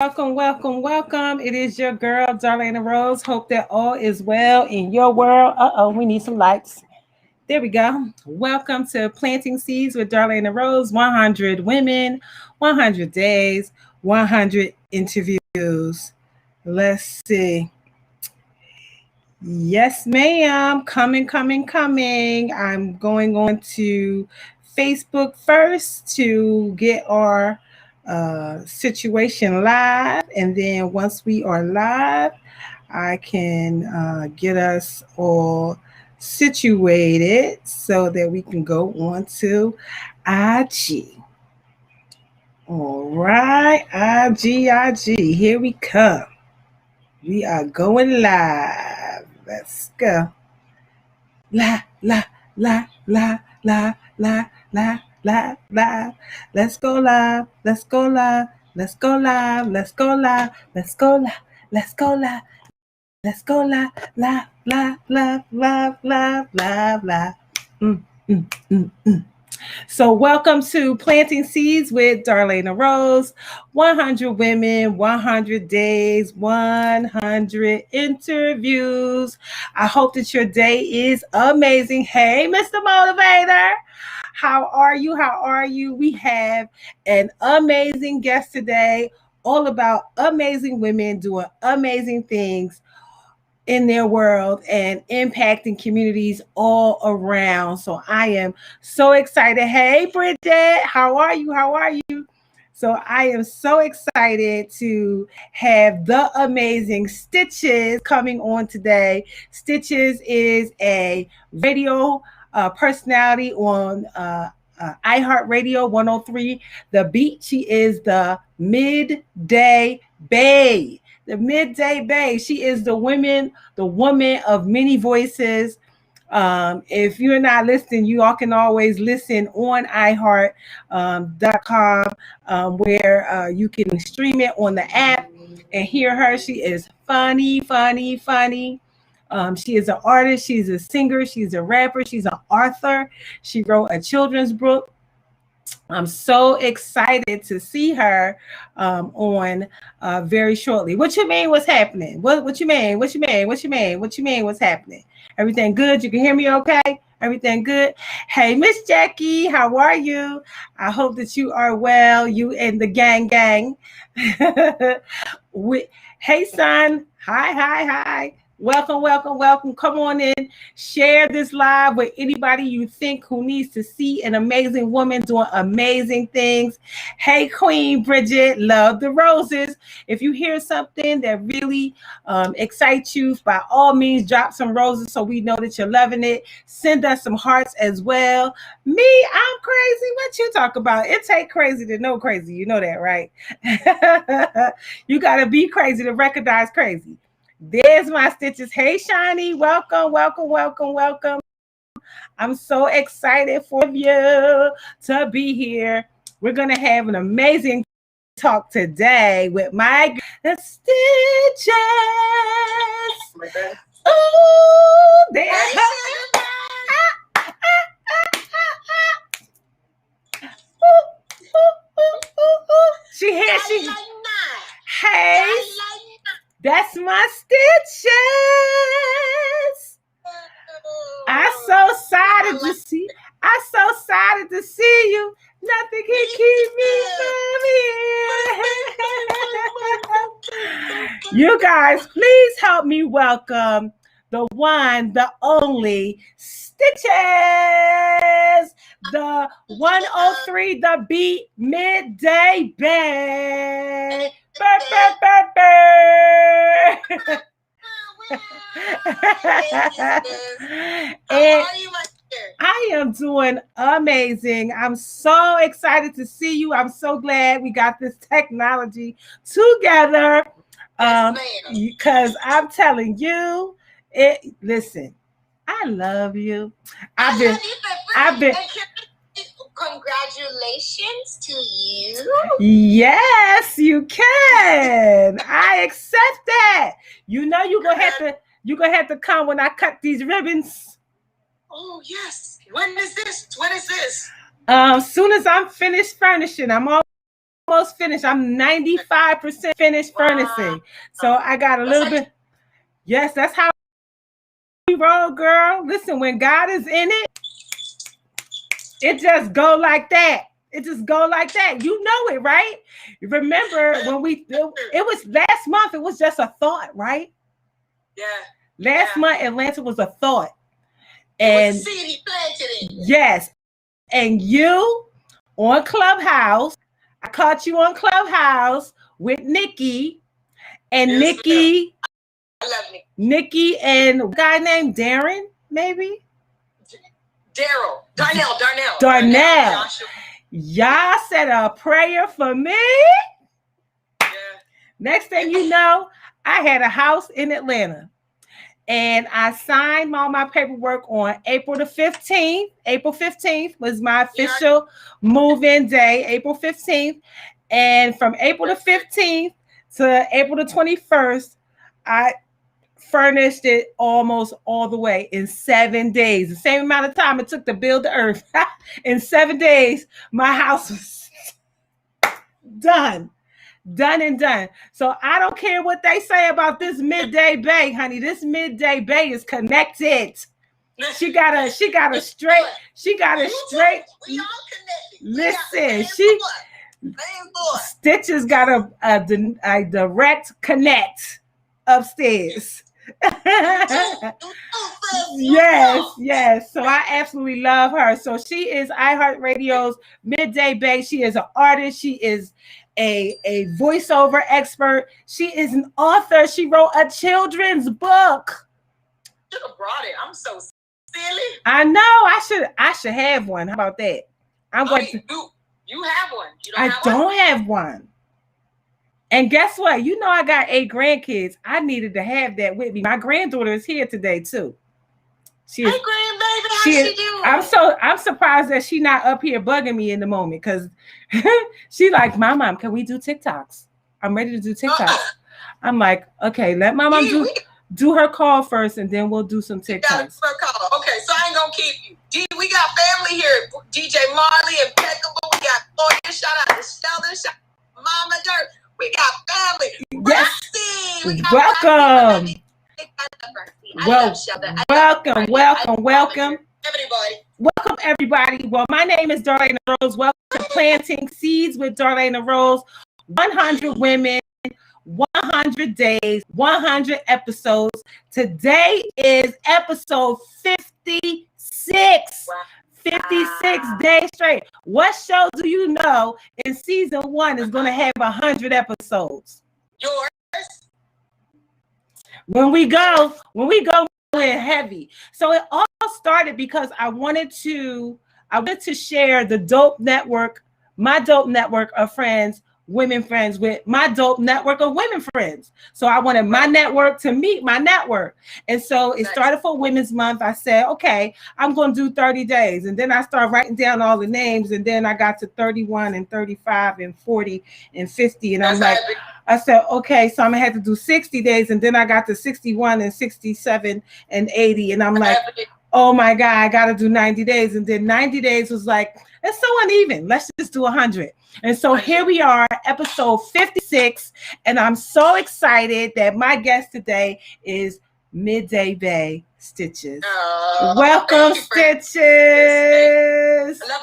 Welcome, welcome, welcome. It is your girl, Darlaina Rose. Hope that all is well in your world. We need some lights. There we go. Welcome to Planting Seeds with Darlaina Rose. 100 women, 100 days, 100 interviews. Let's see. Yes, ma'am. Coming. I'm going on to Facebook first to get our situation live. And then once we are live, I can get us all situated so that we can go on to IG. All right, IG. Here we come. We are going live. Let's go. La. Let's go live. Let's go live. Let's go live. Let's go live. Let's go live. Let's go live. Let's go live. Live. So welcome to Planting Seeds with Darlaina Rose. 100 women, 100 days, 100 interviews. I hope that your day is amazing. Hey, Mr. Motivator. How are you? We have an amazing guest today, all about amazing women doing amazing things in their world and impacting communities all around. So I am so excited. Hey, Bridget, how are you? So I am so excited to have the amazing Stitches coming on today. Stitches is a radio personality on iHeartRadio 103 The Beat. She is the Midday Bae. The Midday Bae. She is the woman of many voices. If you're not listening, you all can always listen on iHeart.com, where you can stream it on the app and hear her. She is funny. She is an artist. She's a singer. She's a rapper. She's an author. She wrote a children's book. I'm so excited to see her on very shortly. What you mean? What's happening? What you mean? What's happening? Everything good? You can hear me okay? Everything good? Hey, Miss Jackie, how are you? I hope that you are well. You and the gang. Hey, son. Hi. Welcome. Come on in. Share this live with anybody you think who needs to see an amazing woman doing amazing things. Hey, Queen Bridget, love the roses. If you hear something that really excites you, by all means, drop some roses so we know that you're loving it. Send us some hearts as well. Me, I'm crazy. What you talk about? It take crazy to know crazy. You know that, right? You got to be crazy to recognize crazy. There's my Stitches. Hey, Shiny. Welcome. I'm so excited for you to be here. We're going to have an amazing talk today with my Stitches. Oh, there. She here. Hey. That's my Stitches. I'm so excited to see you. Nothing can keep me from here. You guys, please help me welcome the one, the only Stitches, the 103 The Beat Midday Bae. And I am doing amazing. I'm so excited to see you. I'm so glad we got this technology together. Because I'm telling you, listen, I love you. I've been Congratulations to you. Yes, you can. I accept that. You know you're gonna have to come when I cut these ribbons. Oh yes. When is this? Soon as I'm finished furnishing, I'm all almost finished. I'm 95% finished furnishing. So I got a little bit. Yes, that's how we roll, girl. Listen, when God is in it, it just go like that. It just go like that. You know it, right? Remember when it was last month, it was just a thought, right? Yeah. Last month, Atlanta was a thought. And it was seed he planted it. Yes. And you on Clubhouse, I caught you on Clubhouse with Nikki. And Yes, Nikki, I love Nikki. Nikki and a guy named Darren, maybe? Darnell. Y'all said a prayer for me. Yeah. Next thing you know, I had a house in Atlanta. And I signed all my paperwork on April the 15th. April 15th was my official move-in day, April 15th. And from April the 15th to April the 21st, I furnished it almost all the way in 7 days. The same amount of time it took to build the earth. In 7 days, my house was done and done. So I don't care what they say about this midday bay, honey. This midday bay is connected. She got a straight. We all connected. Listen, Stitches got a direct connect upstairs. Yes. So I absolutely love her. So she is iHeartRadio's midday bae. She is an artist. She is a voiceover expert. She is an author. She wrote a children's book. Should have brought it. I'm so silly. I know. I should have one. How about that? You have one. I don't have one. And guess what? You know I got 8 grandkids. I needed to have that with me. My granddaughter is here today too. Hey, grandbaby, how she doing? I'm surprised that she's not up here bugging me in the moment because she like, my mom, can we do TikToks? I'm ready to do TikToks. I'm like, okay, let my mom do her call first, and then we'll do some TikToks. Okay, so I ain't gonna keep you. We got family here. DJ Marley, Impeccable. We got Lawyer. Shout out to Sheldon. Shout out to Mama Dirt. We got family. Yes. We got welcome. Welcome. Welcome, everybody. Well, my name is Darlaina Rose. Welcome to Planting Seeds with Darlaina Rose. 100 women, 100 days, 100 episodes. Today is episode 56. Wow. 56 days straight. What show do you know in season 1 is going to have 100 episodes? Yours. When we go in heavy. So it all started because I wanted to share the dope network, my dope network of friends, women friends with my dope network of women friends. So I wanted my network to meet my network. And so it started for Women's Month. I said, okay, I'm going to do 30 days. And then I started writing down all the names. And then I got to 31 and 35 and 40 and 50. And I'm like, I said, okay, so I'm going to have to do 60 days. And then I got to 61 and 67 and 80. And I'm like, oh my God, I got to do 90 days. And then 90 days was like, it's so uneven. Let's just do 100. And so here we are, episode 56. And I'm so excited that my guest today is Midday Bae Stitches. Welcome, Stitches. I love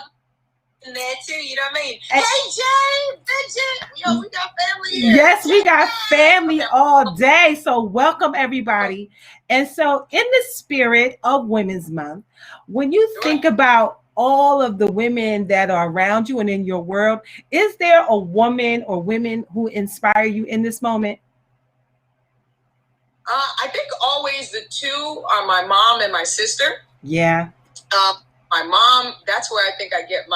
that too, you know what I mean? Hey, Jay, Bridget. Yo, we got family here. Yes, we got family all day. So welcome, everybody. And so in the spirit of Women's Month, when you think about all of the women that are around you and in your world, is there a woman or women who inspire you in this moment? I think always the two are my mom and my sister. Yeah. My mom, that's where I think I get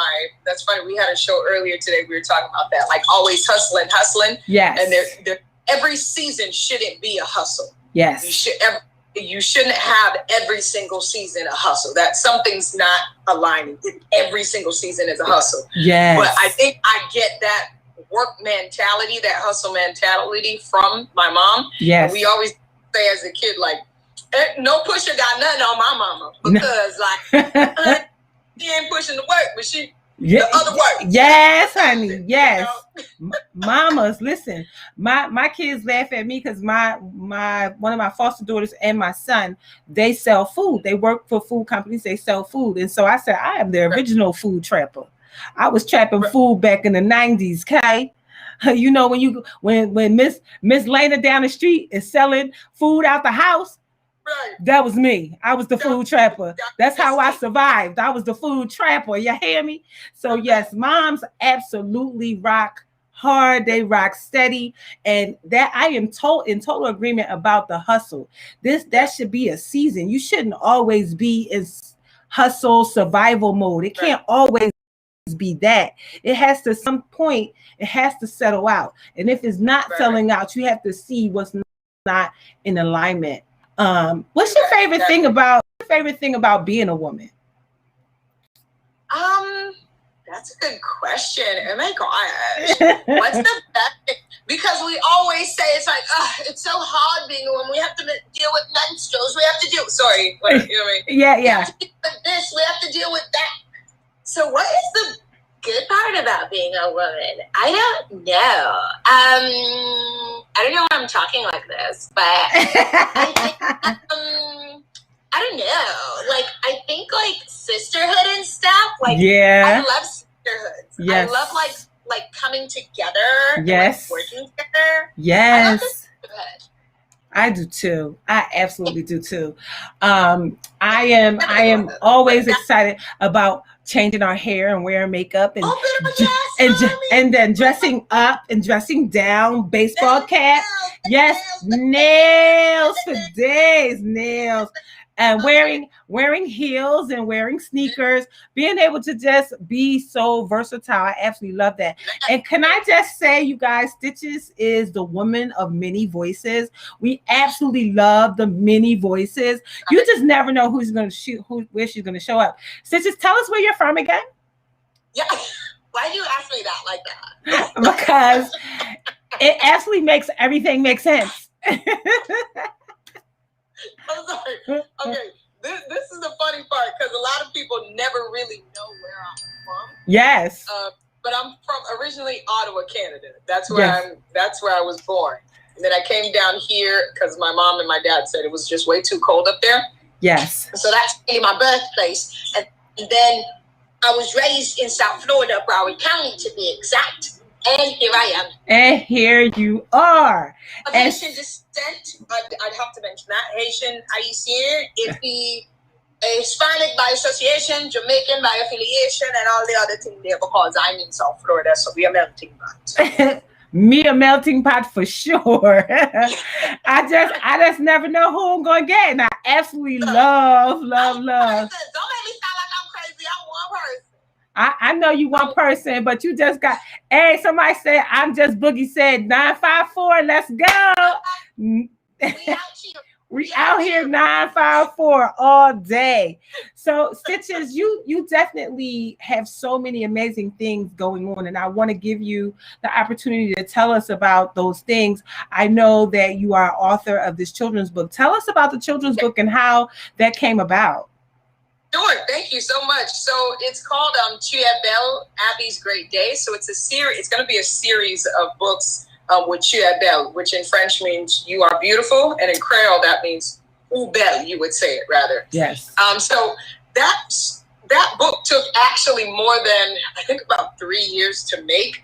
that's funny. We had a show earlier today. We were talking about that, like always hustling. Yes. And every season shouldn't be a hustle. Yes. You shouldn't have every single season a hustle. That something's not aligning. Every single season is a hustle. Yes. But I think I get that work mentality, that hustle mentality from my mom. Yes. And we always say as a kid, like, no pusher got nothing on my mama. Because like she ain't pushing the work, but she Yeah, the other way. yes, honey. Yes. Mamas, listen. My kids laugh at me because my one of my foster daughters and my son, they sell food. They work for food companies. They sell food, and so I said I am the original food trapper. I was trapping food back in the 90s. Okay. You know when Miss Lena down the street is selling food out the house. Right. That was me. I was the food trapper. That's how I survived. I was the food trapper. You hear me? So yes, moms absolutely rock hard. They rock steady, and that I am in total agreement about the hustle. That should be a season. You shouldn't always be in hustle survival mode. It can't always be that. It has to some point. It has to settle out. And if it's not selling out, you have to see what's not in alignment. What's your favorite thing about being a woman? That's a good question. Oh my gosh. What's the best thing? Because we always say it's like, it's so hard being a woman. We have to deal with menstruals. We have to deal. Sorry, what, you know what I mean? Yeah. We have to deal with this. We have to deal with that. So what is the good part about being a woman? I don't know. I don't know why I'm talking like this, but I don't know. Like, I think like sisterhood and stuff. Like, I love sisterhood. Yes. I love like coming together. Yes. And, like, working together. Yes. I love the sisterhood. I do too. I absolutely do too. I am always excited about changing our hair and wearing makeup and then dressing up and dressing down, baseball cap. Yes, nails for days, nails. And wearing heels and wearing sneakers, being able to just be so versatile. I absolutely love that. And can I just say, you guys, Stitches is the woman of many voices. We absolutely love the many voices. You just never know who's going to shoot, where she's going to show up. Stitches, tell us where you're from again. Yeah. Why do you ask me that like that? Because it absolutely makes everything make sense. I'm sorry. Okay, this is the funny part because a lot of people never really know where I'm from. Yes. But I'm from originally Ottawa, Canada. That's where that's where I was born. And then I came down here because my mom and my dad said it was just way too cold up there. Yes. So that's really my birthplace. And then I was raised in South Florida, Broward County to be exact. And here I am. And here you are. Of Haitian descent, I'd have to mention that. Haitian, Haitian, it be Hispanic by association, Jamaican by affiliation, and all the other things there because I'm in South Florida, so we are melting pot. Me a melting pot for sure. I just never know who I'm gonna get, and I absolutely love. Don't make me sound like I'm crazy. I'm one person. I know you one person, but you just got. Hey, somebody said I'm just Boogie said 954. Let's go. We out here 954 all day. So Stitches, you definitely have so many amazing things going on, and I want to give you the opportunity to tell us about those things. I know that you are author of this children's book. Tell us about the children's book and how that came about. Sure, thank you so much. So it's called Tu es belle, Abby's Great Day. So it's a series. It's going to be a series of books with Tu es belle, which in French means you are beautiful, and in Creole that means ou belle. You would say it rather. Yes. So that book took actually more than I think about 3 years to make,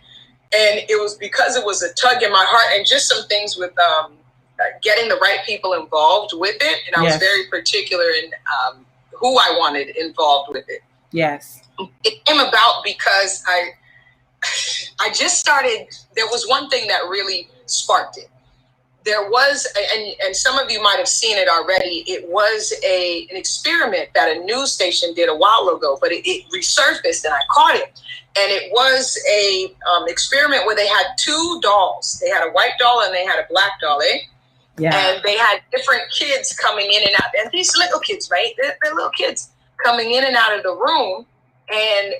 and it was because it was a tug in my heart and just some things with getting the right people involved with it, and I was very particular in who I wanted involved with it. Yes. It came about because I just started, there was one thing that really sparked it. There was, and some of you might have seen it already, it was an experiment that a news station did a while ago, but it resurfaced and I caught it. And it was a experiment where they had two dolls. They had a white doll and they had a black doll, Yeah. And they had different kids coming in and out. And these little kids, right? They're little kids coming in and out of the room. And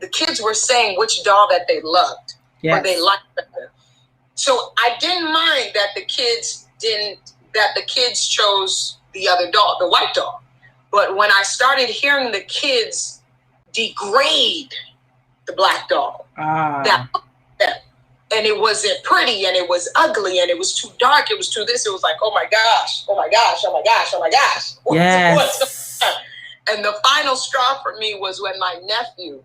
the kids were saying which doll that they loved or they liked better. So I didn't mind that the kids chose the other doll, the white doll. But when I started hearing the kids degrade the black doll. Ah. And it wasn't pretty, and it was ugly, and it was too dark. It was too this. It was like, oh my gosh, oh my gosh, oh my gosh, oh my gosh. Yes. And the final straw for me was when my nephew,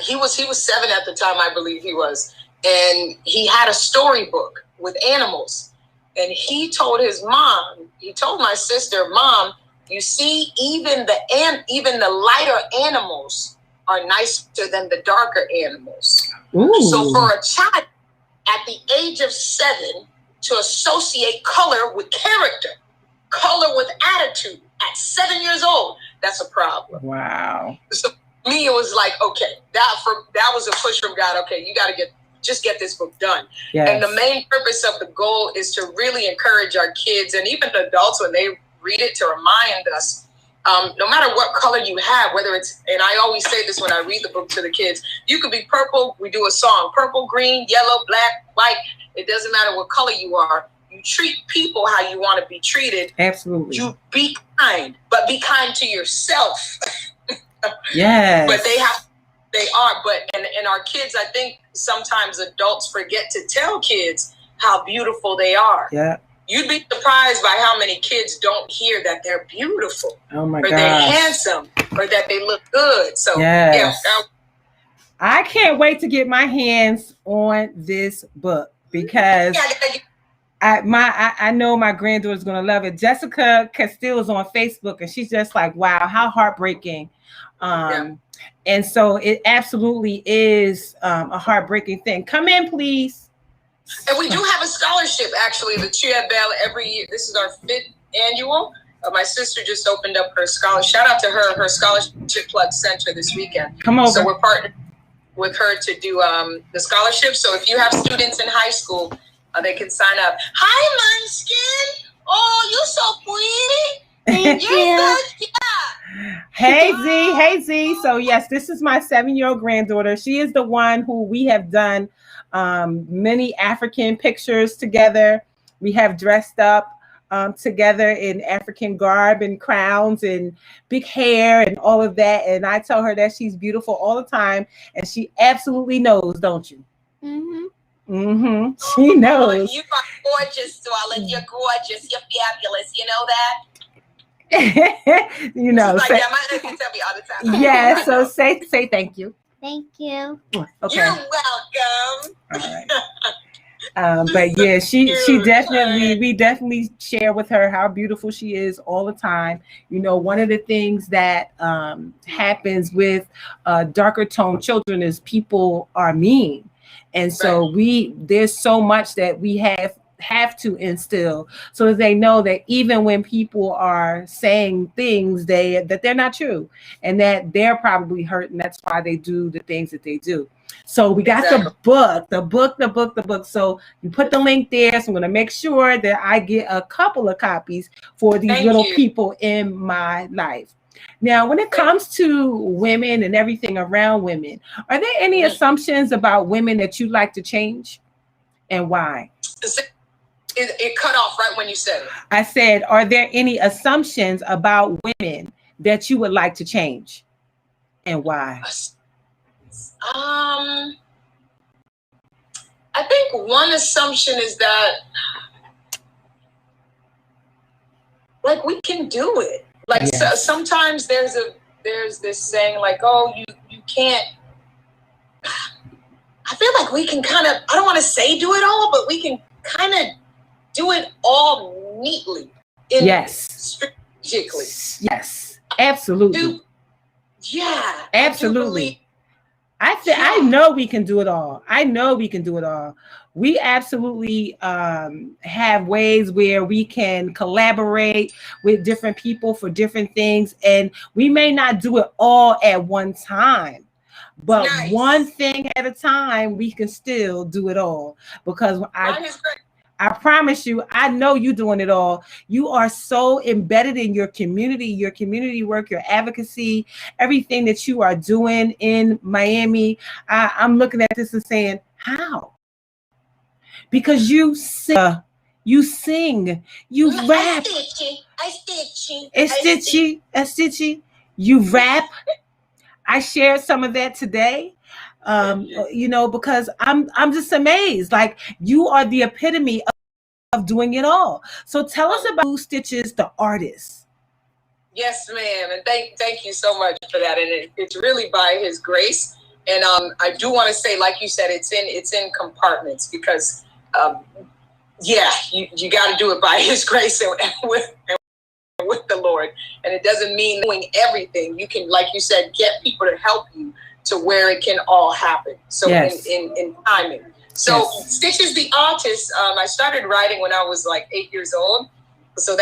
he was 7 at the time, I believe he was, and he had a storybook with animals, and he told my sister, Mom, you see, even the lighter animals are nicer than the darker animals. Ooh. So for a child at the age of 7 to associate color with character, color with attitude at 7 years old, that's a problem. Wow. So for me, it was like, okay, that was a push from God. Okay, you got to get this book done. Yes. And the main purpose of the goal is to really encourage our kids and even adults when they read it to remind us, no matter what color you have, whether it's, and I always say this when I read the book to the kids, you could be purple. We do a song, purple, green, yellow, black, white. It doesn't matter what color you are. You treat people how you want to be treated. Absolutely. You be kind, but be kind to yourself. Yes. But and our kids, I think sometimes adults forget to tell kids how beautiful they are. Yeah. You'd be surprised by how many kids don't hear that they're beautiful. Oh my or gosh. they're handsome, or that they look good. So yes. Yeah. I can't wait to get my hands on this book because I know my granddaughter's gonna love it. Jessica Castile is on Facebook, and she's just like, wow, how heartbreaking. And so it absolutely is a heartbreaking thing. Come in, please. And we do have a scholarship, actually, the Chia Bell every year. This is our 5th annual. My sister just opened up her scholarship. Shout out to her scholarship plug center this weekend. Come over. So we're partnered with her to do the scholarship. So if you have students in high school, they can sign up. Hi, Munchkin. Oh, you're so pretty. Thank you. Hey Z. So yes, this is my 7-year-old granddaughter. She is the one who we have done many African pictures together. We have dressed up together in African garb and crowns and big hair and all of that. And I tell her that she's beautiful all the time, and she absolutely knows, don't you? Mm-hmm. Mm-hmm. She knows. You are gorgeous, darling. You're gorgeous. You're fabulous. You know that? You know, like, yeah, my auntie tell me all the time. Yeah, so say thank you. Thank you. Okay. You're welcome. All right. But yeah, she definitely, we definitely share with her how beautiful she is all the time. You know, one of the things that happens with darker toned children is people are mean. And so there's so much that we have to instill so that they know that even when people are saying things that they're not true, and that they're probably hurt, and that's why they do the things that they do. So we got the book. So you put the link there. So I'm going to make sure that I get a couple of copies for these little people in my life. Now, when it comes to women and everything around women, are there any assumptions about women that you'd like to change, and why? It cut off right when you said it. I said, are there any assumptions about women that you would like to change, and why? I think one assumption is that, like, we can do it. Like, so, sometimes there's this saying, like, oh, you can't. I feel like we can kind of, I don't want to say do it all, but we can kind of do it all neatly. Strategically. Yes, absolutely. Absolutely. I know we can do it all. We absolutely have ways where we can collaborate with different people for different things. And we may not do it all at one time, but one thing at a time, we can still do it all. Because I promise you, I know you're doing it all. You are so embedded in your community work, your advocacy, everything that you are doing in Miami. I'm looking at this and saying, how? Because you sing, you rap. I stitchy. You rap. I shared some of that today. Because I'm just amazed. Like, you are the epitome of doing it all. So tell us about Who Stitches the artist. Yes, ma'am, and thank you so much for that. And it's really by His grace. And I do want to say, like you said, it's in compartments because, you got to do it by His grace and with the Lord. And it doesn't mean doing everything. You can, like you said, get people to help you to where it can all happen. So yes. in timing. So yes. Stitches the artist, I started writing when I was like 8 years old. So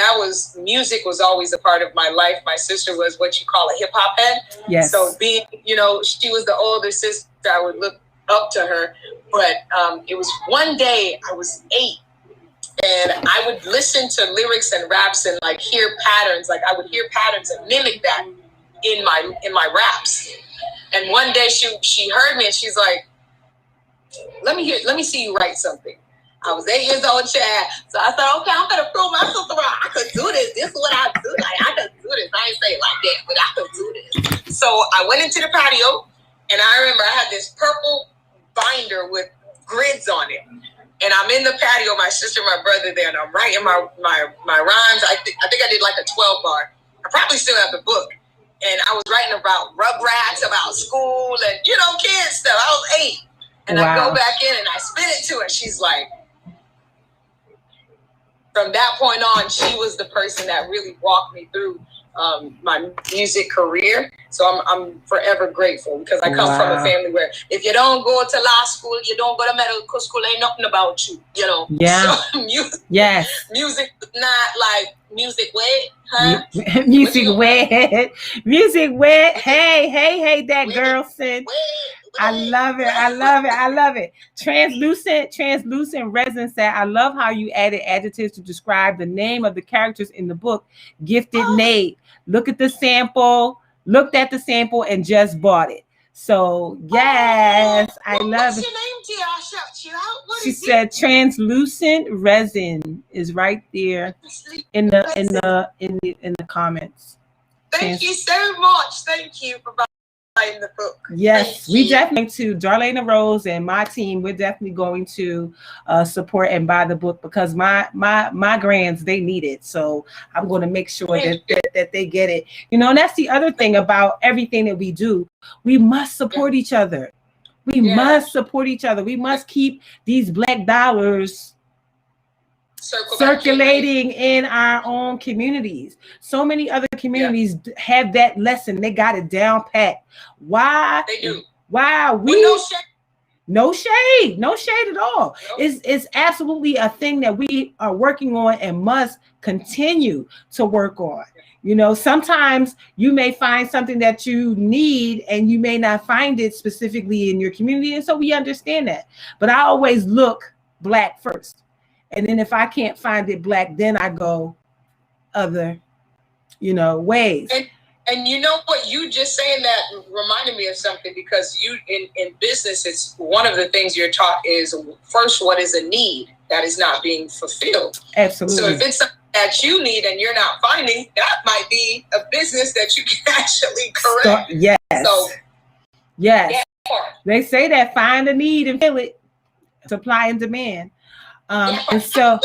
music was always a part of my life. My sister was what you call a hip hop head. Yes. So being, she was the older sister, I would look up to her. But it was one day I was 8 and I would listen to lyrics and raps and like hear patterns. Like I would hear patterns and mimic that in my raps. And one day she heard me and she's like, let me see you write something. I was 8 years old, Chad. So I thought, okay, I'm going to prove myself around. I could do this. This is what I do. Like, I could do this. I ain't say it like that, but I could do this. So I went into the patio, and I remember I had this purple binder with grids on it. And I'm in the patio, my sister and my brother there, and I'm writing my rhymes. I think I did like a 12 bar. I probably still have the book. And I was writing about Rugrats, about school, and, kids stuff. I was 8. And wow. I go back in and I spit it to her. She's like, from that point on, she was the person that really walked me through my music career. So I'm forever grateful because I come from a family where if you don't go to law school, you don't go to medical school, ain't nothing about you, Yeah. So music, yes. Music is not like music wet, huh? Music wet. Music wet. Hey, that girl said. I love it. Translucent resin said, I love how you added adjectives to describe the name of the characters in the book. Gifted Nate. Looked at the sample and just bought it. So yes, I love it. What's your name, dear? I'll shout you out. She said translucent resin is right there in the comments. Thank you so much. Thank you for in the book. Yes, we definitely to Darlaina Rose and my team. We're definitely going to support and buy the book because my grands, they need it. So I'm going to make sure that they get it. And that's the other thing about everything that we do. We must support each other. We must support each other. We must keep these Black dollars circulating in our own communities. So many other communities have that lesson. They got it down pat. Why? They do. Why we? No shade at all. Nope. It's absolutely a thing that we are working on and must continue to work on. Sometimes you may find something that you need and you may not find it specifically in your community. And so we understand that. But I always look Black first. And then if I can't find it Black, then I go other, ways. And you know what, you just saying that reminded me of something because you in business, it's one of the things you're taught is first, what is a need that is not being fulfilled? Absolutely. So if it's something that you need and you're not finding, that might be a business that you can actually correct. Yes. So yes. They say that find a need and fill it, supply and demand. And so,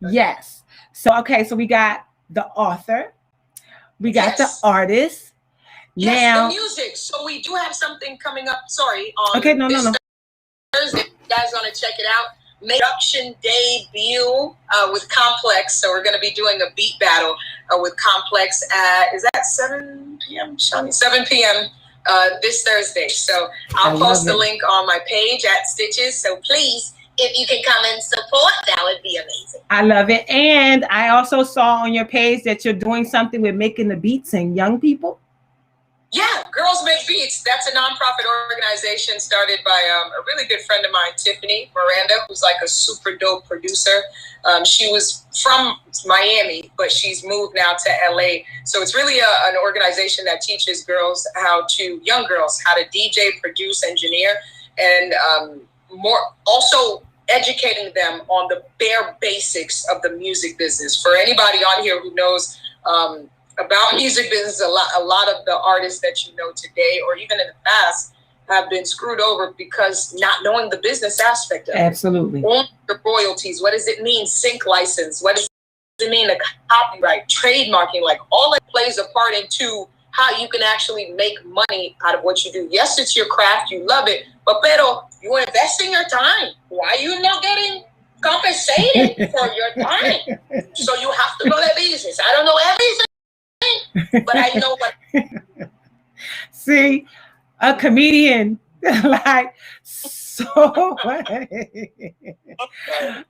yes. So, okay. So we got the author, we got the artist. Yes, now, the music. So we do have something coming up. Sorry. Okay. No. Thursday. You guys want to check it out? Production debut with Complex. So we're going to be doing a beat battle with Complex at, is that 7 p.m.? 7 p.m. This Thursday. So I'll post the link on my page at Stitches. So please, if you can come and support, that would be amazing. I love it. And I also saw on your page that you're doing something with making the beats and young people. Yeah, Girls Make Beats. That's a nonprofit organization started by a really good friend of mine, Tiffany Miranda, who's like a super dope producer. She was from Miami, but she's moved now to LA. So it's really an organization that teaches girls young girls how to DJ, produce, engineer, and more also educating them on the bare basics of the music business. For anybody on here who knows about music business. A lot of the artists that you know today, or even in the past, have been screwed over because not knowing the business aspect of Absolutely. it. Only the royalties. What does it mean? Sync license. What does it mean? The copyright, trademarking, like all that plays a part into how you can actually make money out of what you do. Yes, it's your craft. You love it. But pero, you're investing your time. Why are you not getting compensated for your time? So you have to know that business. I don't know everything, but I know what. See, a comedian, like, so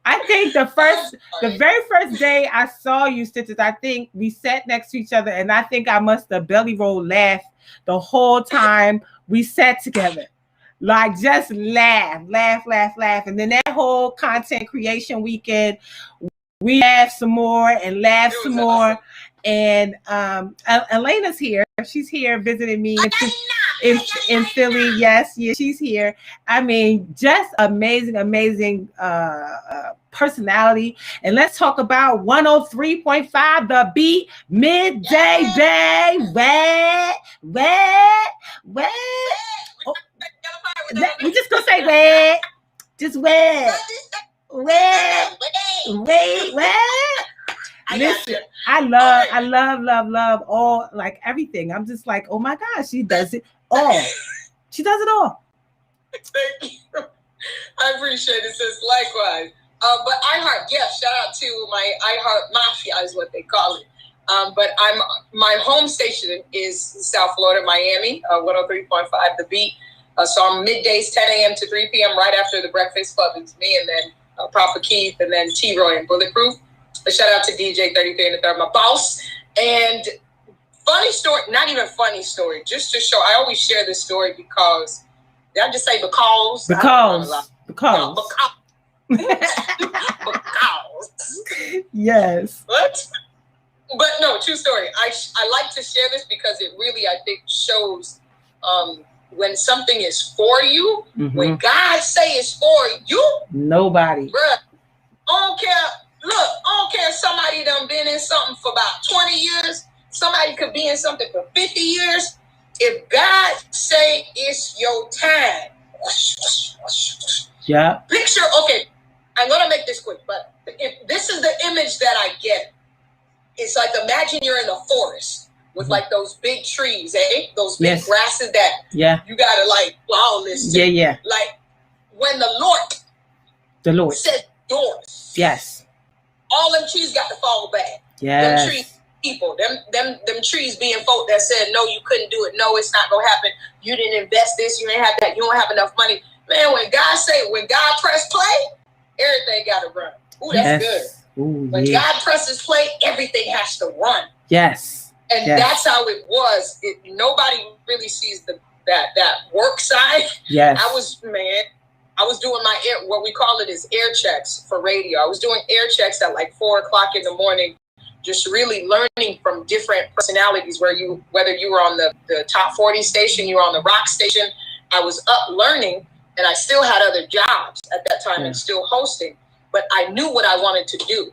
I think the very first day I saw you, Stitches, I think we sat next to each other, and I think I must have belly rolled laugh the whole time we sat together. Like, just laugh. And then that whole content creation weekend, we laughed some more and laughed some more. And Elena's here. She's here visiting me in Philly. Yes, she's here. I mean, just amazing personality. And let's talk about 103.5 The Beat Midday Bay. Wet. Oh, we just gonna say wet. Just wet. Listen, I love all, like, everything. I'm just like, oh my gosh, she does it all. She does it all. Thank you. I appreciate it, sis. Likewise. But iHeart, shout out to my iHeart Mafia is what they call it. But my home station is South Florida, Miami, 103.5 The Beat. So I'm middays, 10 a.m. to 3 p.m. right after the Breakfast Club. It's me and then Papa Keith and then T-Roy and Bulletproof. A shout out to DJ 33 and the Third, my boss. And funny story, not even funny story, just to show. I always share this story because, did I just say because? Because. Yes. What? But no, true story. I like to share this because it really, I think, shows when something is for you, when God say it's for you. Nobody. Bruh, I don't care. Look, I don't care if somebody done been in something for about 20 years. Somebody could be in something for 50 years. If God say it's your time. Yeah. Picture, okay, I'm going to make this quick, but if this is the image that I get. It's like, imagine you're in a forest with like those big trees, those big grasses that you got to like plow this. Yeah. Like when the Lord said doors. Yes. All them trees got to fall back. Yes. Them trees, people, them trees being folk that said, no, you couldn't do it. No, it's not going to happen. You didn't invest this. You didn't have that. You don't have enough money. Man, when God press play, everything got to run. Ooh, that's good. Ooh, when God presses play, everything has to run. Yes. And that's how it was. Nobody really sees that work side. Yes. I was doing my what we call it is air checks for radio. I was doing air checks at like 4:00 in the morning, just really learning from different personalities. Whether you were on the top 40 station, you were on the rock station, I was up learning, and I still had other jobs at that time and still hosting. But I knew what I wanted to do.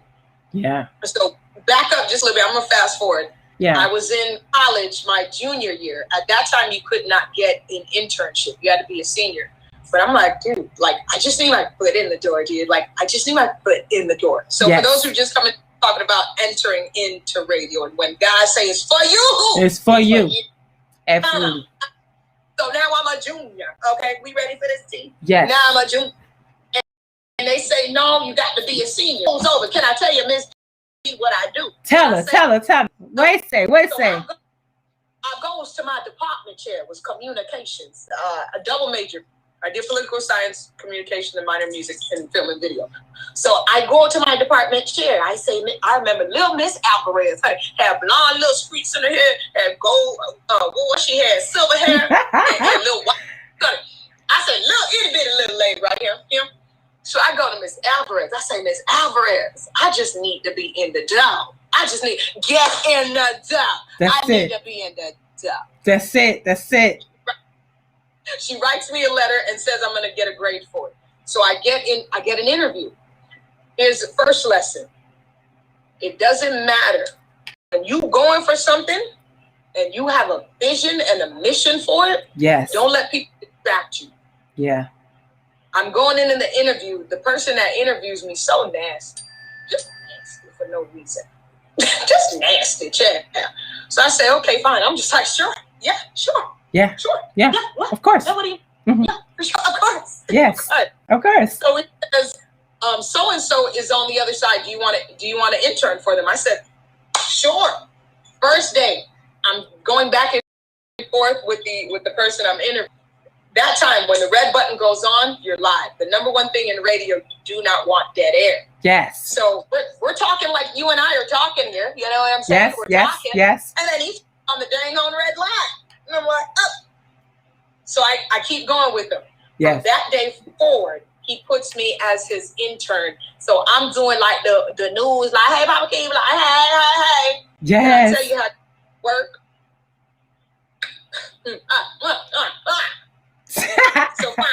Yeah. So back up just a little bit. I'm gonna fast forward. Yeah. I was in college my junior year. At that time, you could not get an internship. You had to be a senior. But I'm like, dude, like, I just need my foot in the door, dude. Like, I just need my foot in the door. So for those who just come in talking about entering into radio, and when God say it's for you, it's for you. Absolutely. So now I'm a junior. Okay, we ready for this team? Yes. Now I'm a junior. And they say, no, you got to be a senior. It's over. Can I tell you, Miss, what I do? Tell her. What say? I goes to my department chair, was communications, a double major. I did political science, communication, and minor music and film and video. So I go to my department chair. I say, I remember little Miss Alvarez had blonde little streaks in her hair, had gold, she had silver hair, and little white. I said, look, itty bitty little lady right here. So I go to Miss Alvarez. I say, Miss Alvarez, I just need to be in the job. I just need get in the job. I need to be in the job. That's it. She writes me a letter and says I'm going to get a grade for it. So I get an interview. Here's the first lesson. It doesn't matter you going for something and you have a vision and a mission for it, yes, don't let people distract you. Yeah. I'm going in the interview. The person that interviews me so nasty, just nasty for no reason, just nasty, Chad. So I say, okay, fine. I'm just like, sure, yeah, sure, yeah, sure, yeah, what? Of course. What do you? Mm-hmm. Yeah, for sure, of course. Yes, of course. So it says, so and so is on the other side. Do you want to intern for them? I said, sure. First day, I'm going back and forth with the person I'm interviewing. That time, when the red button goes on, you're live. The number one thing in radio, you do not want dead air. Yes. So we're talking like you and I are talking here. You know what I'm saying? Yes, we're talking. Yes. And then he's on the dang on red line. And I'm like, oh. So I keep going with him. Yes. From that day forward, he puts me as his intern. So I'm doing like the news, like, hey, Papa Keith, like, hey. Yes. Can I tell you how to work? So fine,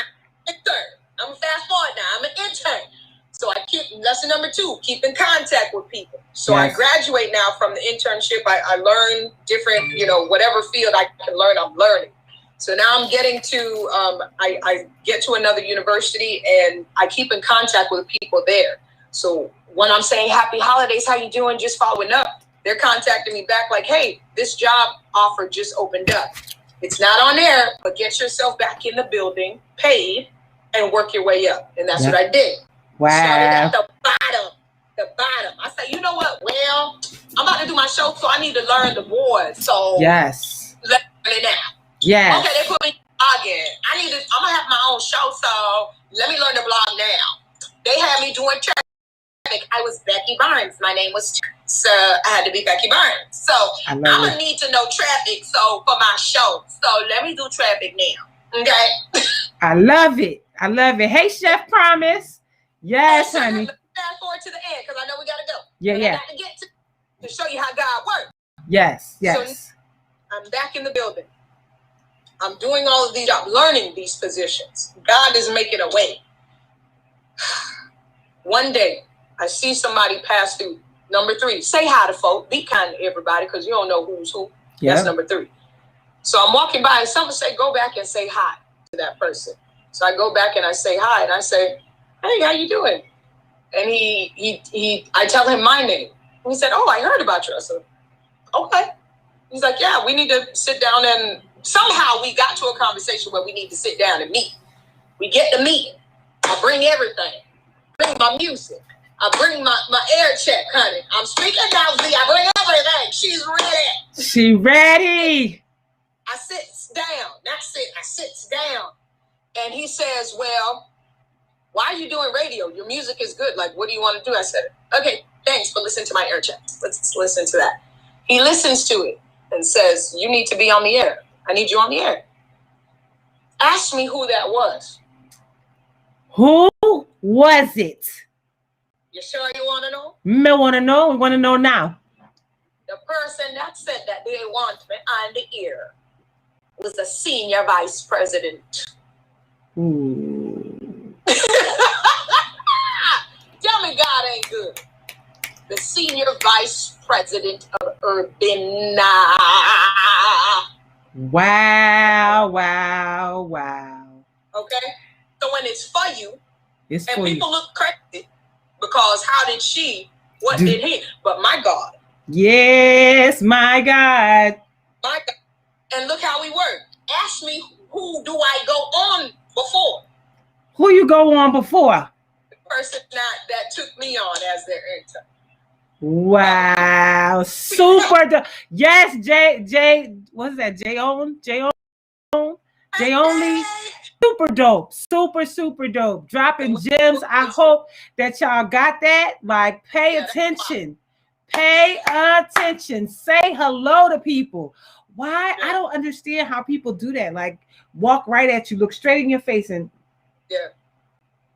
intern. I'm fast forward now. I'm an intern. So I keep lesson number 2, keep in contact with people. So yes. I graduate now from the internship. I learn different, whatever field I can learn, I'm learning. So now I'm getting to, I get to another university and I keep in contact with people there. So when I'm saying happy holidays, how you doing? Just following up. They're contacting me back like, hey, this job offer just opened up. It's not on air, but get yourself back in the building, paid, and work your way up. And that's what I did. Wow. Started at the bottom. I said, you know what? Well, I'm about to do my show, so I need to learn the boards. So yes. Let's learn it now. Yes. Okay, they put me blogging. I'm gonna have my own show, so let me learn the blog now. They had me doing traffic. I was Becky Barnes. My name was so I had to be Becky Barnes. So I'm gonna need to know traffic for my show. So let me do traffic now. Okay. I love it. Hey, Chef Promise. Yes, honey. Fast forward to the end because I know we gotta go. Yeah. I got to get to show you how God works. Yes. So I'm back in the building. I'm doing all of these jobs, learning these positions. God is making a way. One day, I see somebody pass through. Number 3, say hi to folk. Be kind to everybody because you don't know who's who. Yep. That's number 3. So I'm walking by and someone say, go back and say hi to that person. So I go back and I say hi and I say, hey, how you doing? And I tell him my name. And he said, oh, I heard about you. I said, okay. He's like, yeah, we need to sit down and somehow we got to a conversation where we need to sit down and meet. We get to meet. I bring everything. I bring my music. I bring my air check, honey. I'm speaking now, Z. I bring everything. She's ready. She ready. I sit down. That's it. I sit down. And he says, well, why are you doing radio? Your music is good. Like, what do you want to do? I said, okay, thanks, but listen to my air check. Let's listen to that. He listens to it and says, you need to be on the air. I need you on the air. Ask me who that was. Who was it? You sure you want to know? I want to know. We want to know now. The person that said that they want me on the air was the senior vice president. Ooh. Tell me God ain't good. The senior vice president of Urban. Wow. Okay? So when it's for you, it's and for people you. Look crazy because how did she, what did he? But my God. Yes, my God. My God. And look how we work. Ask me who do I go on before? Who you go on before? The person that took me on as their intern. Wow. Super dope. Yes, Jay, what's that? Jay Only. Super dope. Super dope. Dropping gems. I hope that y'all got that. Like, pay attention. Pay attention. Say hello to people. Why? I don't understand how people do that. Like, walk right at you, look straight in your face, and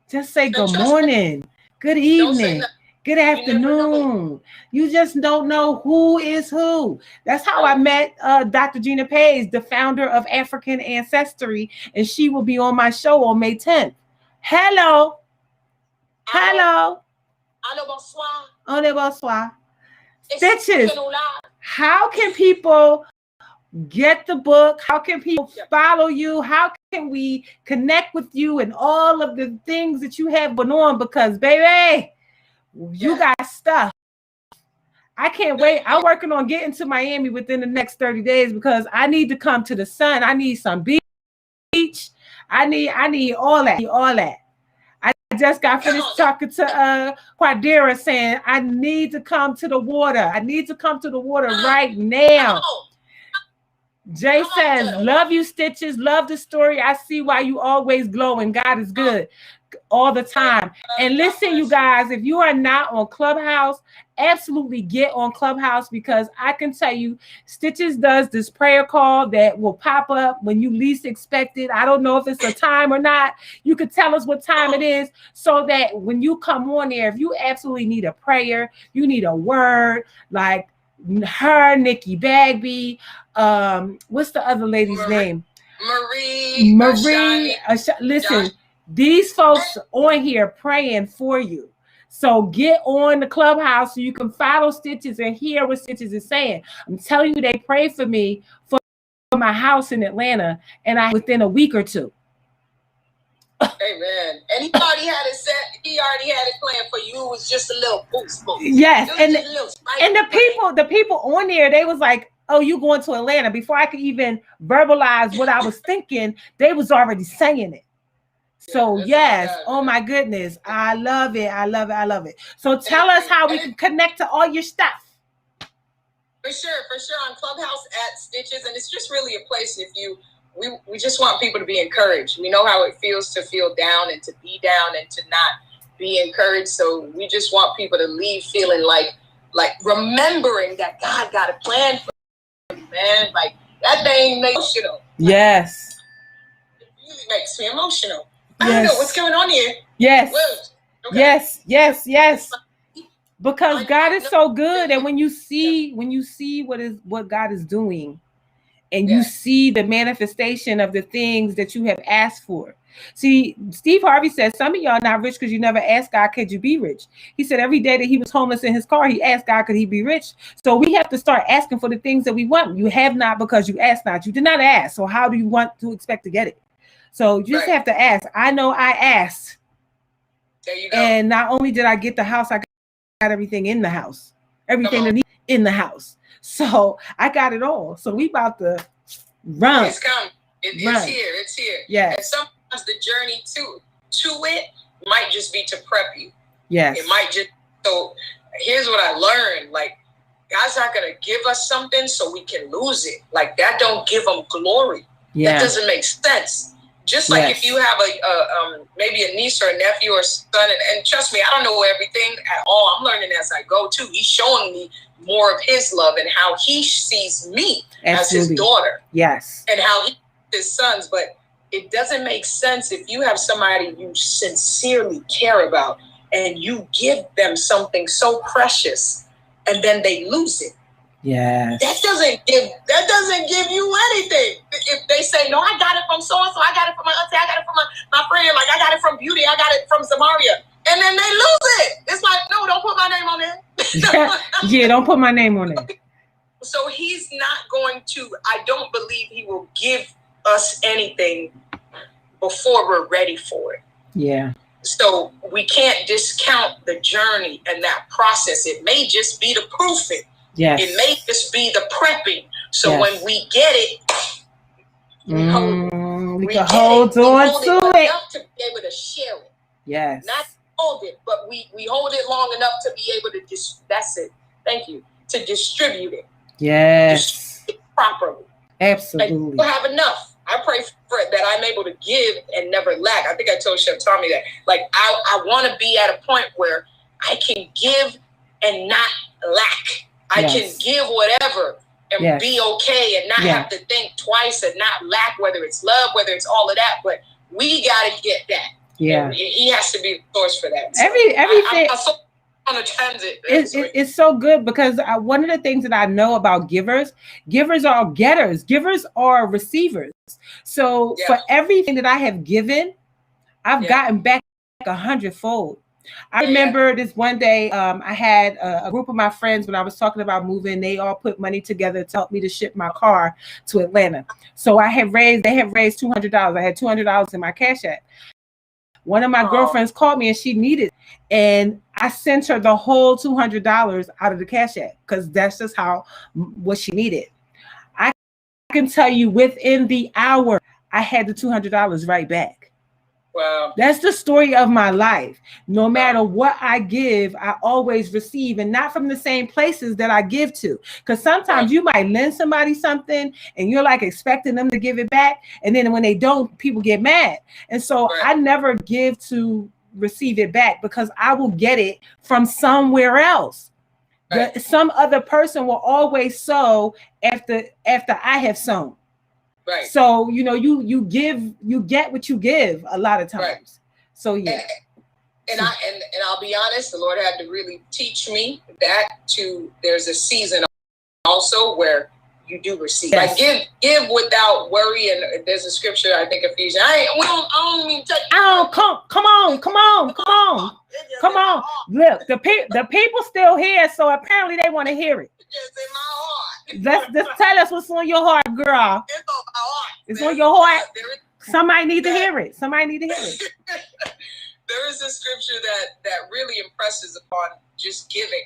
just say good morning, good evening, good afternoon. You just don't know who is who. That's how I met Dr. Gina Page, the founder of African Ancestry, and she will be on my show on May 10th. Hello. Allô, bonsoir. Bonsoir. Stitches. How can people get the book? How can people follow you? How can we connect with you and all of the things that you have going on? Because, baby, you got stuff. I can't wait. I'm working on getting to Miami within the next 30 days because I need to come to the sun. I need some beach. I need all that. I just got finished talking to Quadira saying I need to come to the water. I need to come to the water right now. Jay says, love you, Stitches. Love the story. I see why you always glow and God is good all the time. And listen, you guys, if you are not on Clubhouse, absolutely get on Clubhouse because I can tell you, Stitches does this prayer call that will pop up when you least expect it. I don't know if it's a time or not. You could tell us what time it is so that when you come on there, if you absolutely need a prayer, you need a word, like her, Nikki Bagby, what's the other lady's name? Marie. Listen, these folks on here praying for you. So get on the Clubhouse so you can follow Stitches and hear what Stitches is saying. I'm telling you, they prayed for me for my house in Atlanta, and within a week or two. Amen. And he already had it set. He already had it planned for you. It was just a little boost. Yes, and the people on there, they was like, "Oh, you going to Atlanta?" Before I could even verbalize what I was thinking, they was already saying it. So yes, oh my goodness, I love it. So tell us how we can connect to all your stuff. For sure, on Clubhouse at Stitches, and it's just really a place we just want people to be encouraged. We know how it feels to feel down and to be down and to not be encouraged. So we just want people to leave feeling like remembering that God got a plan for you, man. Like that thing makes me emotional. Yes. It really makes me emotional. I don't know what's going on here. Yes. Okay. Yes. Because God is so good, and when you see what God is doing, and you see the manifestation of the things that you have asked for. See, Steve Harvey says some of y'all not rich because you never asked God, could you be rich? He said every day that he was homeless in his car, he asked God, could he be rich? So we have to start asking for the things that we want. You have not because you asked not. You did not ask. So how do you want to expect to get it? So you just have to ask. I know I asked. There you go. And not only did I get the house, I got everything in the house. Everything that needs in the house. So I got it all. So we about to run. It's coming. It's here. Yeah. And sometimes the journey to it might just be to prep you. Yes. It might just. So here's what I learned. Like, God's not gonna give us something so we can lose it. Like that don't give him glory. Yeah. That doesn't make sense. Just like if you have maybe a niece or a nephew or son, and trust me, I don't know everything at all. I'm learning as I go too. He's showing me more of his love and how he sees me as his daughter. Yes. And how he sees his sons. But it doesn't make sense if you have somebody you sincerely care about and you give them something so precious and then they lose it. Yes. That doesn't give you anything. If they say, no, I got it from so-and-so, I got it from my auntie, I got it from my friend, like I got it from Beauty, I got it from Zamaria. And then they lose it. It's like, no, don't put my name on it. Yeah, don't put my name on it. So he's not going to, I don't believe he will give us anything before we're ready for it. Yeah. So we can't discount the journey and that process. It may just be to proof it. Yes. It may just be the prepping. So when we get it, we can hold on to it. Enough to be able to share it. Yes. Not hold it, but we hold it long enough to be able to that's it. Thank you. To distribute it. Yes. Distribute it properly. Absolutely. And we'll have enough. I pray for it that I'm able to give and never lack. I think I told Chef Tommy that. Like I want to be at a point where I can give and not lack. I can give whatever and be okay and not have to think twice and not lack, whether it's love, whether it's all of that. But we got to get that. Yeah. And he has to be the source for that. So everything. I'm so on a transit. It's so good because one of the things that I know about givers are getters. Givers are receivers. So for everything that I have given, I've gotten back 100-fold. I remember this one day, I had a group of my friends when I was talking about moving. They all put money together to help me to ship my car to Atlanta. So they had raised $200. I had $200 in my Cash App. One of my girlfriends called me and she needed, and I sent her the whole $200 out of the Cash App because that's just what she needed. I can tell you within the hour, I had the $200 right back. Wow. That's the story of my life. No matter what I give, I always receive, and not from the same places that I give to. Because sometimes you might lend somebody something and you're like expecting them to give it back. And then when they don't, people get mad. And so I never give to receive it back because I will get it from somewhere else. Some other person will always sow after I have sown. Right. So you get what you give a lot of times. Right. So yeah. And I'll be honest, the Lord had to really teach me that there's a season also where you do receive. Yes. Like give without worry. And there's a scripture, I think Ephesians. I don't mean to. Come on. Look, the people still here, so apparently they want to hear it. It's in my heart. Let's tell us what's on your heart, girl. It's on my heart. It's on your heart. Somebody need to hear it. There is a scripture that really impresses upon just giving.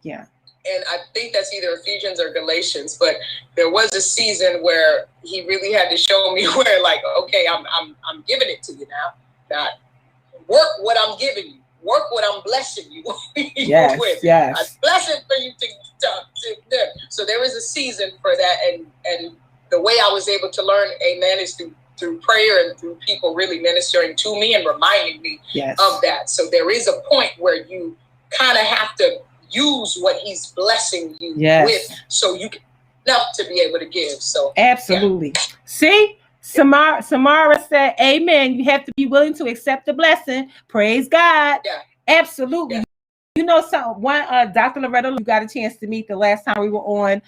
Yeah. And I think that's either Ephesians or Galatians, but there was a season where he really had to show me where, like, okay, I'm giving it to you now. Now, work what I'm giving you. Work what I'm blessing you yes, with. Yes. I'm blessing for you to. So there was a season for that, and the way I was able to learn, amen, is through prayer and through people really ministering to me and reminding me of that. So there is a point where you kind of have to use what he's blessing you with, so you can enough to be able to give. So absolutely. See, Samara said, amen. You have to be willing to accept the blessing. Praise God. Yeah. Absolutely. Yeah. You know, Dr. Loretta, you got a chance to meet the last time we were on.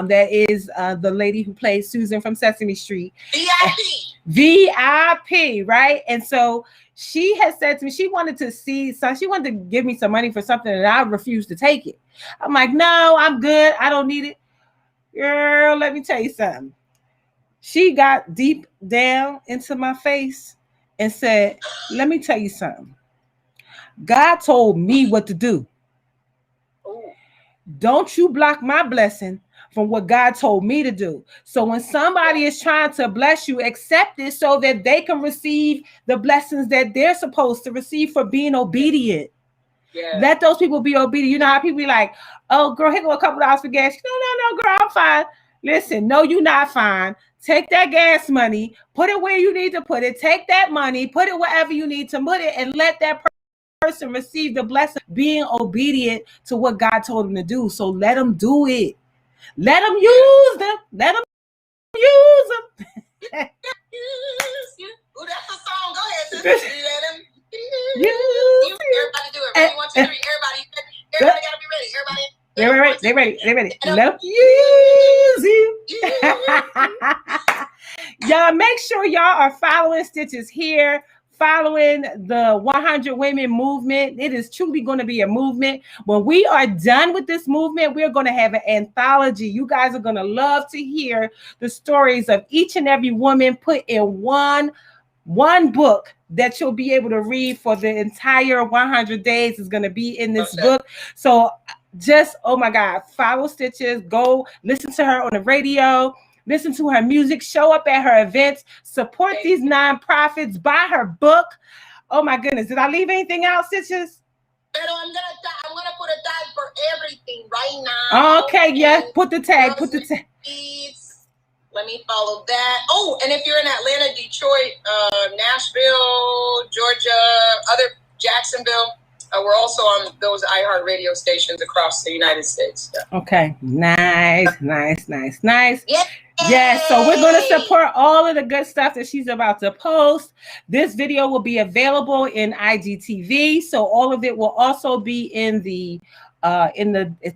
That is the lady who plays Susan from Sesame Street. VIP, right? And so she has said to me, she wanted to give me some money for something, and I refused to take it. I'm like, no, I'm good. I don't need it. Girl, let me tell you something. She got deep down into my face and said, let me tell you something. God told me what to do. Don't you block my blessing from what God told me to do. So when somebody is trying to bless you, accept it so that they can receive the blessings that they're supposed to receive for being obedient. Yeah. Let those people be obedient. You know how people be like, oh, girl, here go a couple dollars for gas. No, girl, I'm fine. Listen, no, you're not fine. Take that gas money, put it where you need to put it. Take that money, put it wherever you need to put it, and let that person receive the blessing, being obedient to what God told them to do. So let them do it. Let them use them. Let them use them. Ooh, that's a song. Go ahead, sister. Let them use. Everybody do it. Ready? 1, 2, 3. Everybody gotta be ready. Everybody. They ready. Let them use you. Y'all make sure y'all are following Stitches here, following the 100 Women movement. It is truly going to be a movement. When we are done with this movement, we're going to have an anthology. You guys are going to love to hear the stories of each and every woman put in one book that you'll be able to read for the entire 100 days is going to be in this book. So just, oh my God, follow Stitches, go listen to her on the radio, listen to her music, show up at her events, support these nonprofits, buy her book. Oh my goodness, did I leave anything out, Stitches? Pero I'm gonna put a tag for everything right now. Okay, yes, put the tag. Let me follow that. Oh, and if you're in Atlanta, Detroit, Nashville, Georgia, Jacksonville, we're also on those iHeart radio stations across the United States. Yeah. Okay, nice. Yeah. Yes, so we're going to support all of the good stuff that she's about to post. This video will be available in IGTV, so all of it will also be in the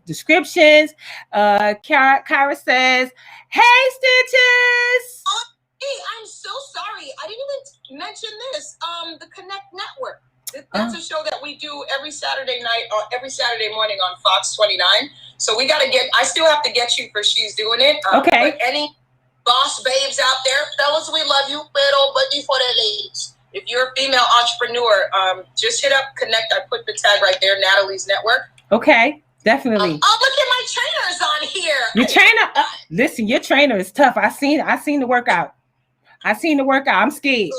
descriptions. Kyra says, "Hey, Stitches." Hey, I'm so sorry. I didn't even mention this. The Connect Network. That's a show that we do every Saturday night or every Saturday morning on Fox 29. So we got to I still have to get you for She's Doing It. Okay. But any boss babes out there, fellas, we love you, pero but for the ladies. If you're a female entrepreneur, just hit up Connect. I put the tag right there, Natalie's Network. Okay, definitely. Look at my trainers on here. Your trainer, listen, your trainer is tough. I seen the workout. I'm scared.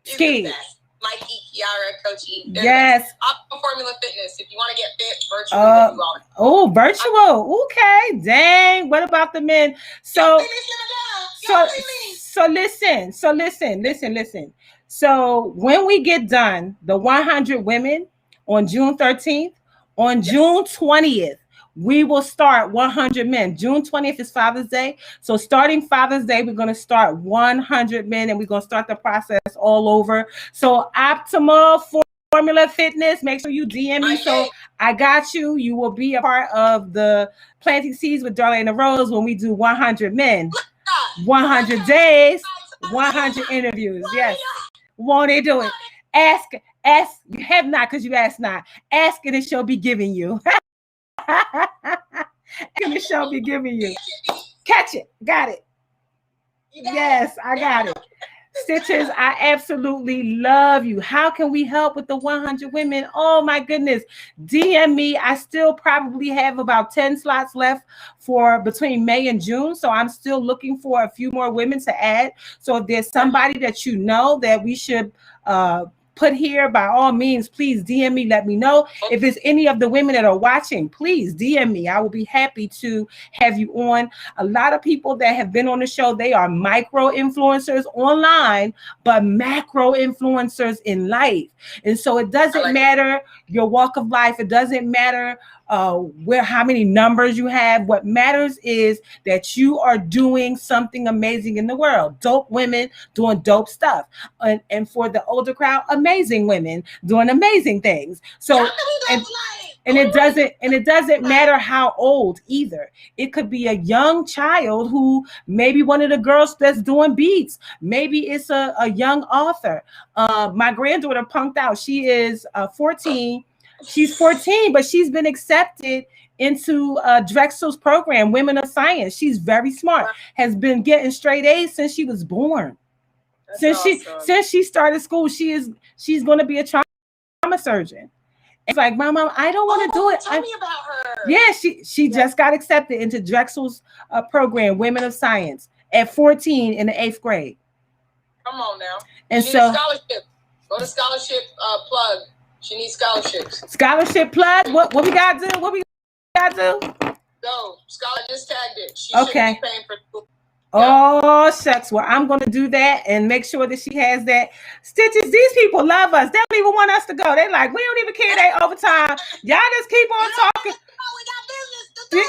Scared. Mikey, Kiara, Coach E. Yes. Optimal Formula Fitness. If you want to get fit, virtual. Virtual. Okay. Dang. What about the men? So listen. So when we get done, the 100 women on June 13th, on June 20th, we will start 100 men. June 20th is Father's Day. So starting Father's Day, we're going to start 100 men and we're going to start the process all over. So Optimal Formula Fitness, make sure you DM me. So I got you. You will be a part of the Planting Seeds with Darlaina Rose when we do 100 men, 100 days, 100 interviews. Yes. Won't they do it? Ask, you have not because you ask not. Ask and it shall be given you. And it shall be giving you. Catch it. Got it. Yes, I got it. Stitches, I absolutely love you. How can we help with the 100 women? Oh my goodness. DM me. I still probably have about 10 slots left for between May and June. So I'm still looking for a few more women to add. So if there's somebody that you know that we should put here, by all means, please DM me. Let me know. If it's any of the women that are watching, please DM me. I will be happy to have you on. A lot of people that have been on the show, they are micro influencers online, but macro influencers in life. And so it doesn't matter your walk of life. It doesn't matter how many numbers you have. What matters is that you are doing something amazing in the world. Dope women doing dope stuff. And for the older crowd, amazing women doing amazing things. So and it doesn't matter how old either. It could be a young child who maybe one of the girls that's doing beats. Maybe it's a young author. My granddaughter punked out. She is 14. She's 14, but she's been accepted into Drexel's program, Women of Science. She's very smart, has been getting straight A's since she was born. Since she started school, she's going to be a trauma surgeon. It's like, Mom, I don't want to do it. Tell me about her. Yeah, she just got accepted into Drexel's program, Women of Science, at 14 in the 8th grade. Come on now. And she so scholarship. Go to scholarship plug. She needs scholarships. Scholarship plug. What we gotta do? Go. Scholar just tagged it. She okay. Should be paying for school. Oh, shucks. Well, I'm going to do that and make sure that she has that. Stitches, these people love us. They don't even want us to go. They're like, we don't even care that overtime. Y'all just keep on talking. We got business to do.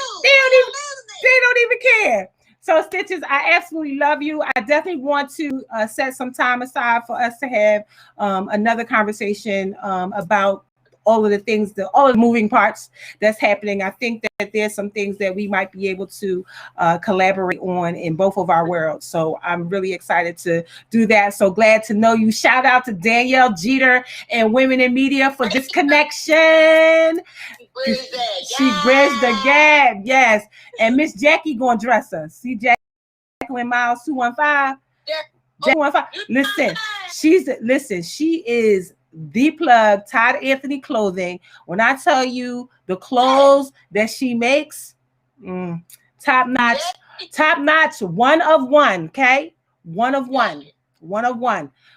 They don't even care. So, Stitches, I absolutely love you. I definitely want to set some time aside for us to have another conversation about all of the things, all of the moving parts that's happening. I think that there's some things that we might be able to collaborate on in both of our worlds. So I'm really excited to do that. So glad to know you. Shout out to Danielle Jeter and Women in Media for this connection. She bridged the gap. Yes. And Miss Jackie gonna dress us. See Jacqueline Miles 215. Listen, she is the plug, Todd Anthony Clothing. When I tell you the clothes that she makes, top notch, one of one. Okay, one of one.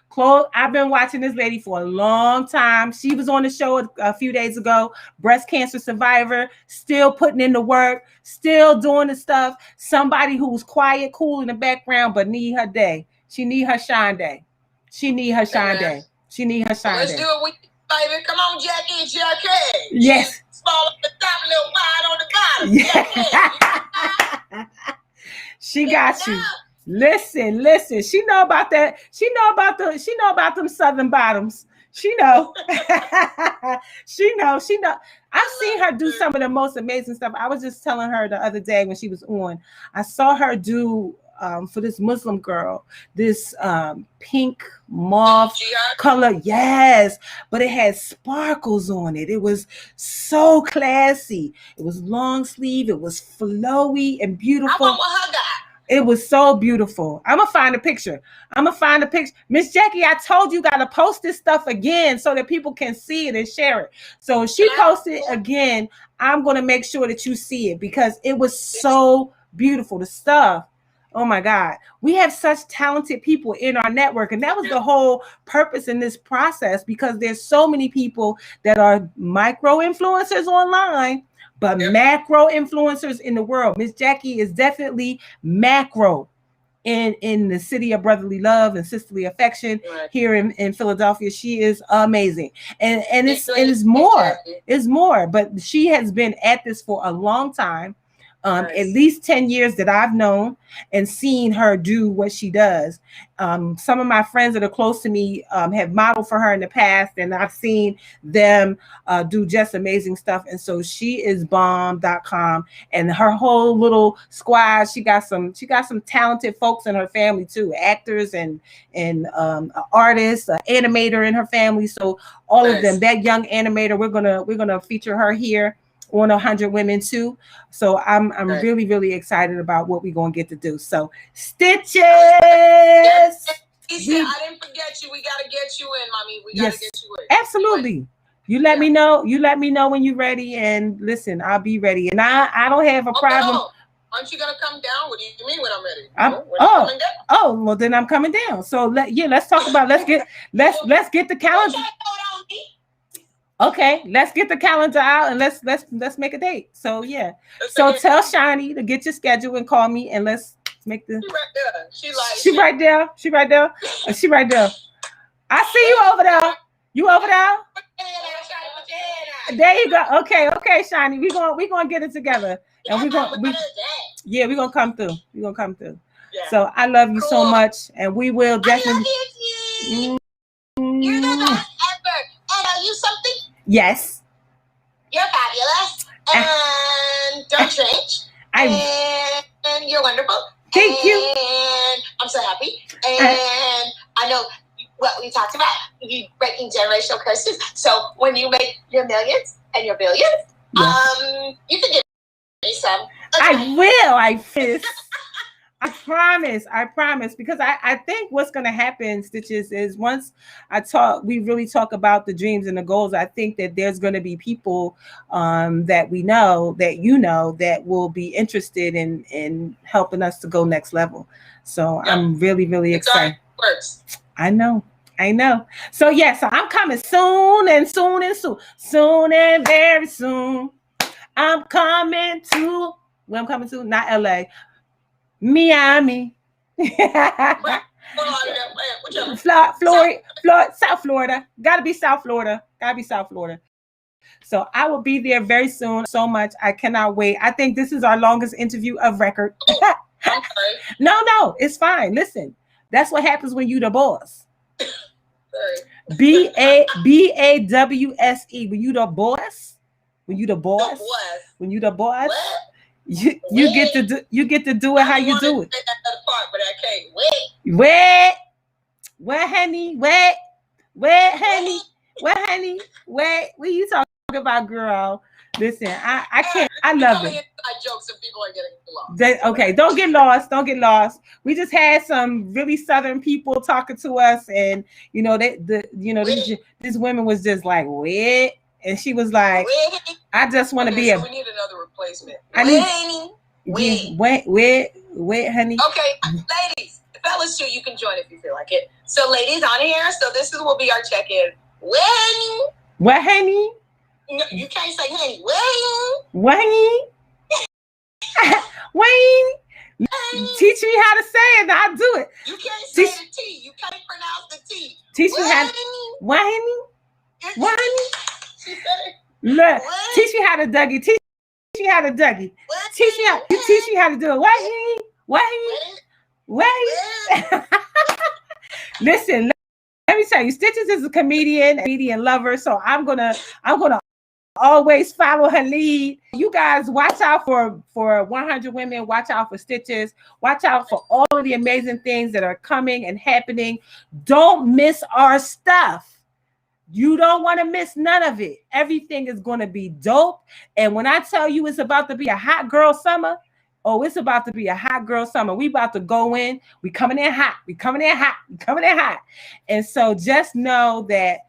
Clothes. I've been watching this lady for a long time. She was on the show a few days ago. Breast cancer survivor, still putting in the work, still doing the stuff. Somebody who's quiet, cool in the background, but need her day. She need her shine day. Let's do it with you, baby. Come on, Jackie. Yes. Small on the top, a little wide on the bottom. Yeah. She got you. Listen. She know about that. She know about them southern bottoms. She know. She know. I've seen her do some of the most amazing stuff. I was just telling her the other day when she was on. I saw her do for this Muslim girl, this pink mauve color. Yes, but it had sparkles on it. It was so classy. It was long sleeve. It was flowy and beautiful. I want what her got. It was so beautiful. I'm gonna find a picture. Miss Jackie, I told you gotta post this stuff again so that people can see it and share it. So if she posts it again, I'm gonna make sure that you see it because it was so beautiful. The stuff. Oh my God. We have such talented people in our network. And that was the whole purpose in this process because there's so many people that are micro influencers online, but macro influencers in the world. Miss Jackie is definitely macro in the city of brotherly love and sisterly affection here in Philadelphia. She is amazing. And it's more. It's more. But she has been at this for a long time. At least 10 years that I've known and seen her do what she does. Some of my friends that are close to me have modeled for her in the past, and I've seen them do just amazing stuff. And so she is bomb.com, and her whole little squad, she got some talented folks in her family too, actors and artists, an animator in her family. So all of them, that young animator, we're gonna feature her here on 100 Women too. So I'm really, really excited about what we're going to get to do. So Stitches. He said, I didn't forget you. We got to get you in, mommy. We got to get you in. Absolutely. You let me know. You let me know when you're ready. And listen, I'll be ready. And I don't have a problem. No. Aren't you going to come down? What do you mean when I'm ready? Well, then I'm coming down. So let's talk about, let's get the calendar. Okay, let's get the calendar out and let's make a date. So yeah. So tell Shani to get your schedule and call me and let's make the. She right there. She right there. She right there. I see you over there. You over there? There you go. Okay, Shani. We gonna get it together. And we're gonna come through. We're gonna come through. Yeah. So I love you so much, and we will definitely. You're the best ever. And are you something? Yes. You're fabulous. And don't change. And you're wonderful. Thank you. And I'm so happy. And I know what we talked about, you breaking generational curses. So when you make your millions and your billions, you can give me some. I will. I promise, because I think what's going to happen, Stitches, is once we really talk about the dreams and the goals, I think that there's going to be people that we know, that will be interested in helping us to go next level. So I'm really, really excited. I know. So so I'm coming soon and very soon. I'm coming to, where I'm coming to, not LA. Miami. Florida, South Florida. Gotta be South Florida. So I will be there very soon. So much. I cannot wait. I think this is our longest interview of record. No, it's fine. Listen, that's what happens when you the boss. BAWSE. When you the boss. When you the boss. You get to do it how you do it. But I can't wait. Wet, honey. What are you talking about, girl? Listen, I can't. I love it. Jokes and people are getting lost. Okay, don't get lost. We just had some really Southern people talking to us, and this woman was just like, wet. And she was like, I just want to be we need another replacement. Wait, honey. Okay, ladies, fellas too, you can join if you feel like it. So ladies on here, so this will be our check-in. What, honey? No, you can't say honey. Wayne. Teach me how to say it. I'll do it. You can't say the T. You can't pronounce the T. Teach me how. Look, teach me how to Dougie. Teach me how to Dougie. Teach me how to do it. Wait. Listen, let me tell you, Stitches is a comedian lover. So I'm gonna Always follow her lead. You guys watch out for 100 Women. Watch out for Stitches. Watch out for all of the amazing things that are coming and happening. Don't miss our stuff. You don't want to miss none of it. Everything is going to be dope. And when I tell you it's about to be a hot girl summer, oh, it's about to be a hot girl summer. We about to go in. We coming in hot. We coming in hot. We coming in hot. And so just know that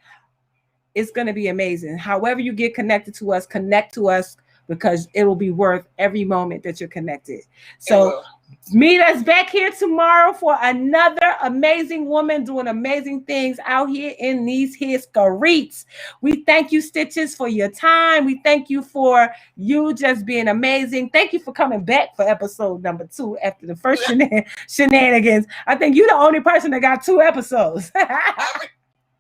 it's going to be amazing. However you get connected to us, connect to us, because it will be worth every moment that you're connected. So meet us back here tomorrow for another amazing woman doing amazing things out here in these here streets. We thank you, Stitches, for your time. We thank you for you just being amazing. Thank you for coming back for episode number 2 after the first shenanigans. I think you're the only person that got 2 episodes.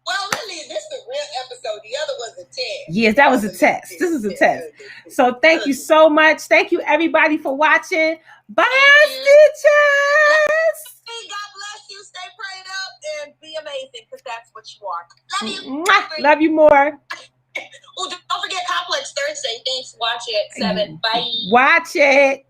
Well, really, this is a real episode. The other was a test. Yes, that was a test. This is a test. So thank you so much. Thank you, everybody, for watching. Bye, Stitches. God bless you. Stay prayed up and be amazing, because that's what you are. Love you. Mwah. Love you more. Oh, don't forget Complex Thursday. Thanks. Watch it. 7. Bye. Watch it.